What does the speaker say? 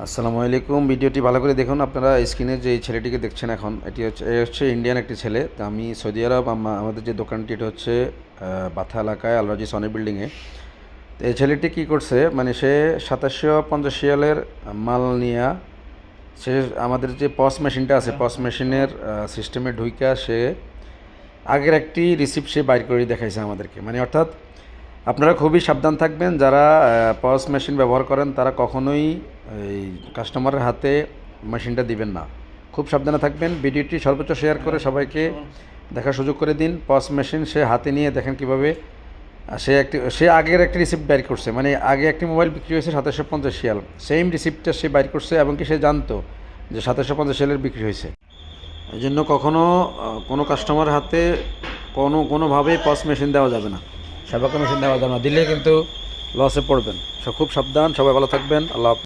আসসালামু আলাইকুম। ভিডিওটি ভালো করে দেখুন। আপনারা স্ক্রিনে যে ছেলেটিকে দেখছেন এখন, এ হচ্ছে ইন্ডিয়ান একটি ছেলে। তো আমি সৌদি আরব আমাদের যে দোকানটি, এটা হচ্ছে বাথা এলাকায় আলরাজি সনি বিল্ডিংয়ে। তো এই ছেলেটি কী করছে, মানে সে 2750 রিয়ালের মাল নিয়ে সে আমাদের যে পস মেশিনটা আছে, পস মেশিনের সিস্টেমে ঢুইকা সে আগের একটি রিসিপ্ট সে বাইর করে দেখাইছে আমাদেরকে। মানে অর্থাৎ আপনারা খুবই সাবধান থাকবেন, যারা পস মেশিন ব্যবহার করেন তারা কখনোই এই কাস্টমারের হাতে মেশিনটা দিবেন না। খুব সাবধানে থাকবেন। ভিডিওটি সর্বোচ্চ শেয়ার করে সবাইকে দেখার সুযোগ করে দিন। পস মেশিন সে হাতে নিয়ে দেখেন কীভাবে সে আগের একটি রিসিপ্ট বাইর করছে। মানে আগে একটি মোবাইল বিক্রি হয়েছে 2750 রিয়াল, সেম রিসিপ্টটা সে বাইর করছে এবং কি সে জানতো যে 2750 রিয়ালের বিক্রি হয়েছে। এই জন্য কখনও কোনো কাস্টমার হাতে কোনোভাবেই পস মেশিন দেওয়া যাবে না, সাবাকা মেশিন দেওয়া যাবে না। দিলে কিন্তু লসে পড়বেন। খুব সাবধান, সবাই ভালো থাকবেন। আল্লাহ হাফেজ।